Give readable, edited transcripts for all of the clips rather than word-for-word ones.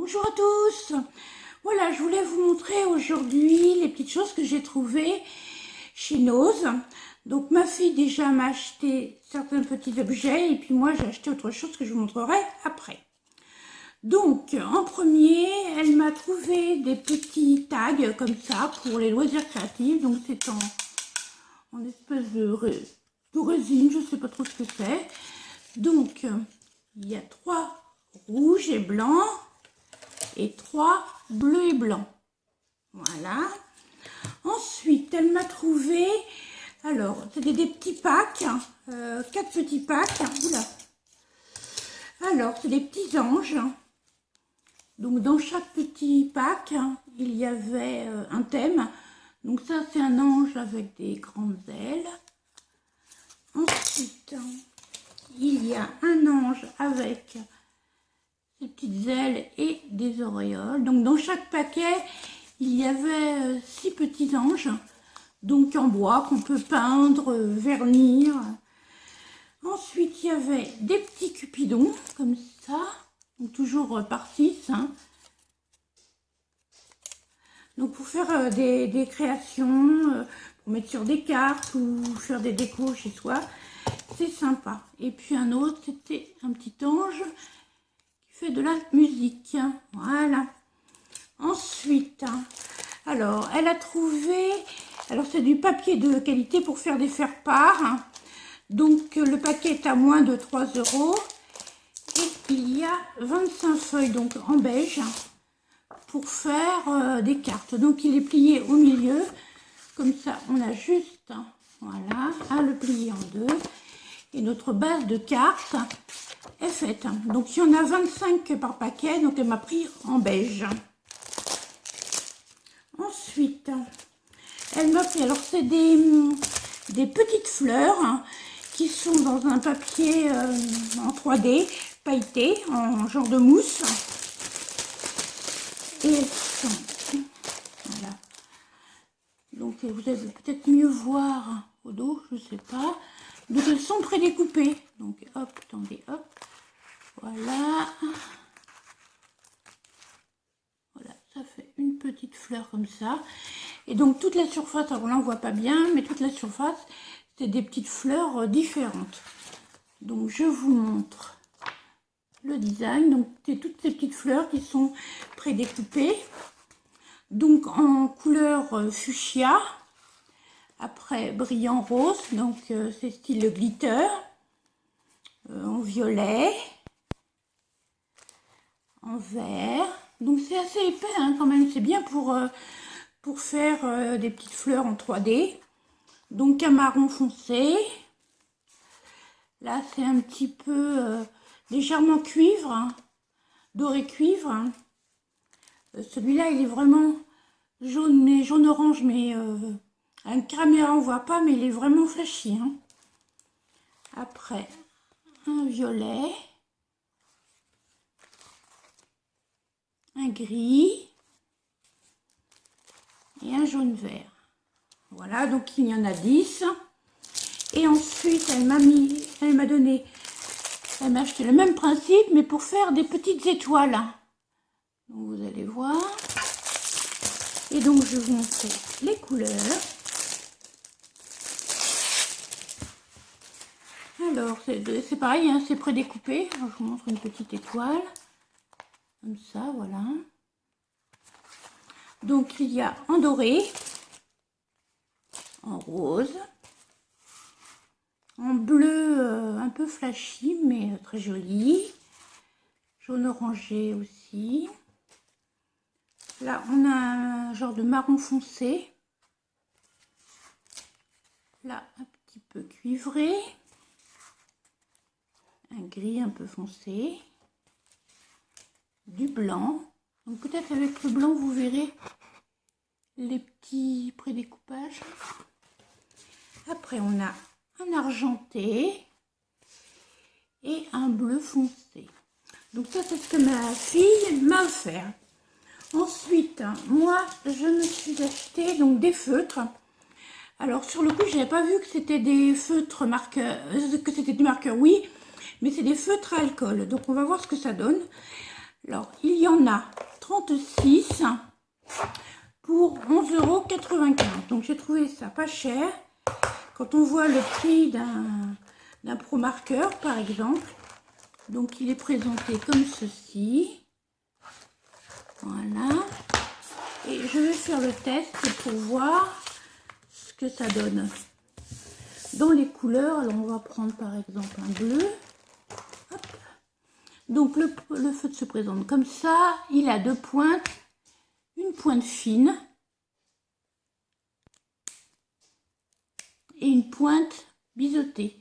Bonjour à tous. Voilà, je voulais vous montrer aujourd'hui les petites choses que j'ai trouvées chez Nose. Donc ma fille déjà m'a acheté certains petits objets et puis moi j'ai acheté autre chose que je vous montrerai après. Donc en premier, elle m'a trouvé des petits tags comme ça pour les loisirs créatifs. Donc c'est en espèce de résine, je ne sais pas trop ce que c'est. Donc il y a 3 rouges et blancs et 3 bleus et blancs. Voilà. Ensuite, elle m'a trouvé, alors, c'était des petits packs, 4 petits packs. Oula. Alors, c'est des petits anges. Donc, dans chaque petit pack, il y avait un thème. Donc, ça, c'est un ange avec des grandes ailes. Ensuite, il y a un ange avec des petites ailes et des auréoles. Donc dans chaque paquet, il y avait 6 petits anges, donc en bois qu'on peut peindre, vernir. Ensuite, il y avait des petits cupidons, comme ça, donc toujours par 6. Donc pour faire des créations, pour mettre sur des cartes ou faire des décos chez soi, c'est sympa. Et puis un autre, c'était un petit ange de la musique. Voilà. Ensuite, alors elle a trouvé, alors c'est du papier de qualité pour faire des faire-part. Donc le paquet est à moins de 3 € et il y a 25 feuilles donc en beige pour faire des cartes. Donc il est plié au milieu, comme ça on a juste, voilà, à le plier en deux et notre base de cartes est faite. Donc il y en a 25 par paquet, donc elle m'a pris en beige. Ensuite, elle m'a pris, alors c'est des petites fleurs qui sont dans un papier en 3D, pailleté, en genre de mousse. Et elles sont, voilà. Donc vous allez peut-être mieux voir au dos, je sais pas. Donc elles sont prédécoupées. Donc hop, attendez, hop. Voilà. Voilà, ça fait une petite fleur comme ça. Et donc toute la surface, alors là on voit pas bien, mais toute la surface, c'est des petites fleurs différentes. Donc je vous montre le design. Donc c'est toutes ces petites fleurs qui sont prédécoupées. Donc en couleur fuchsia. Après brillant rose, donc c'est style glitter. En violet. En vert, donc c'est assez épais quand même, c'est bien pour faire des petites fleurs en 3D. Donc un marron foncé, là c'est un petit peu légèrement cuivre, doré cuivre. Celui-là il est vraiment jaune, mais jaune orange, mais à une caméra on voit pas, mais il est vraiment flashy. Après un violet. Un gris et un jaune vert. Voilà, donc il y en a 10. Et ensuite, elle m'a acheté le même principe, mais pour faire des petites étoiles. Donc vous allez voir. Et donc je vais vous montrer les couleurs. Alors c'est pareil, c'est prédécoupé. Je vous montre une petite étoile. Comme ça, voilà. Donc il y a en doré, en rose, en bleu un peu flashy mais très joli, jaune orangé aussi. Là on a un genre de marron foncé, là un petit peu cuivré, un gris un peu foncé, du blanc. Donc peut-être avec le blanc vous verrez les petits prédécoupages. Après on a un argenté et un bleu foncé. Donc ça c'est ce que ma fille m'a offert. Ensuite moi je me suis acheté donc des feutres. Alors sur le coup j'avais pas vu que c'était des feutres marqueurs, que c'était du marqueur, oui, mais c'est des feutres à alcool. Donc on va voir ce que ça donne. Alors, il y en a 36 pour 11,95 €. Donc, j'ai trouvé ça pas cher. Quand on voit le prix d'un Pro Marqueur, par exemple. Donc, il est présenté comme ceci. Voilà. Et je vais faire le test pour voir ce que ça donne. Dans les couleurs, alors on va prendre par exemple un bleu. Hop. Donc, le feutre se présente comme ça. Il a deux pointes. Une pointe fine. Et une pointe biseautée.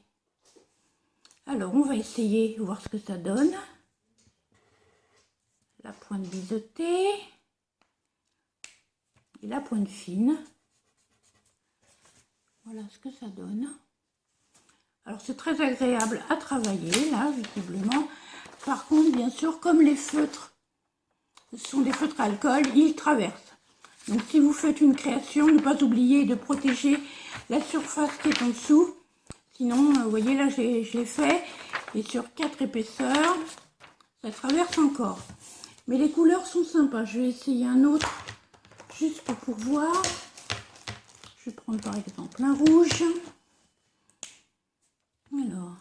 Alors, on va essayer, voir ce que ça donne. La pointe biseautée. Et la pointe fine. Voilà ce que ça donne. Alors, c'est très agréable à travailler, là, visiblement. Par contre, bien sûr, comme les feutres, ce sont des feutres à alcool, ils traversent. Donc, si vous faites une création, ne pas oublier de protéger la surface qui est en dessous. Sinon, vous voyez, là, je l'ai fait. Et sur 4 épaisseurs, ça traverse encore. Mais les couleurs sont sympas. Je vais essayer un autre, juste pour voir. Je vais prendre par exemple un rouge. Alors.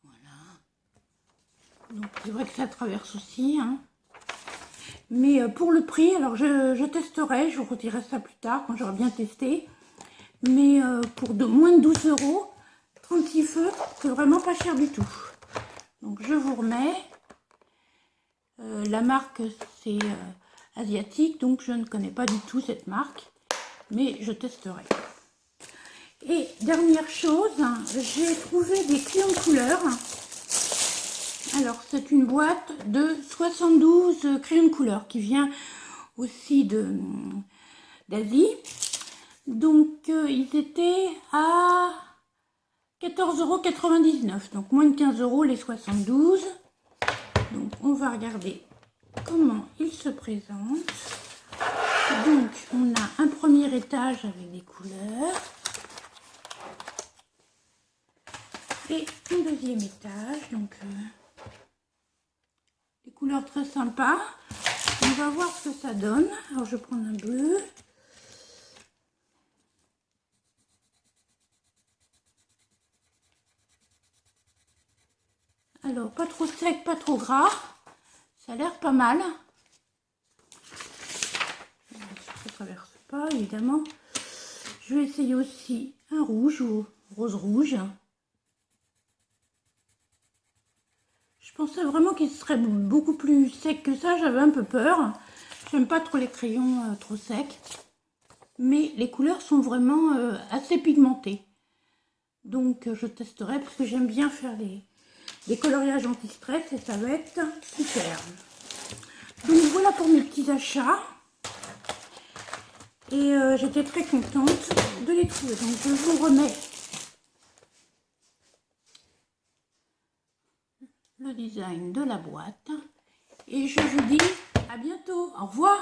Voilà. Donc c'est vrai que ça traverse aussi. Hein. Mais pour le prix, alors je testerai, je vous redirai ça plus tard quand j'aurai bien testé. Mais pour moins de 12 €, 36 feutres, c'est vraiment pas cher du tout. Donc je vous remets. La marque c'est asiatique, donc je ne connais pas du tout cette marque. Mais je testerai. Et dernière chose, j'ai trouvé des crayons de couleur. Alors, c'est une boîte de 72 crayons de couleur qui vient aussi d'Asie. Donc, ils étaient à 14,99 €. Donc, moins de 15 € les 72. Donc, on va regarder comment ils se présentent. Donc, on a un premier étage avec des couleurs. Et un deuxième étage. Donc, des couleurs très sympas. On va voir ce que ça donne. Alors, je vais prendre un bleu. Alors, pas trop sec, pas trop gras. Ça a l'air pas mal. Ça ne traverse pas, évidemment. Je vais essayer aussi un rouge ou rose rouge. Je pensais vraiment qu'il serait beaucoup plus sec que ça. J'avais un peu peur. J'aime pas trop les crayons trop secs. Mais les couleurs sont vraiment assez pigmentées. Donc, je testerai parce que j'aime bien faire des coloriages anti-stress et ça va être super. Donc voilà pour mes petits achats. Et j'étais très contente de les trouver. Donc je vous remets le design de la boîte. Et je vous dis à bientôt. Au revoir.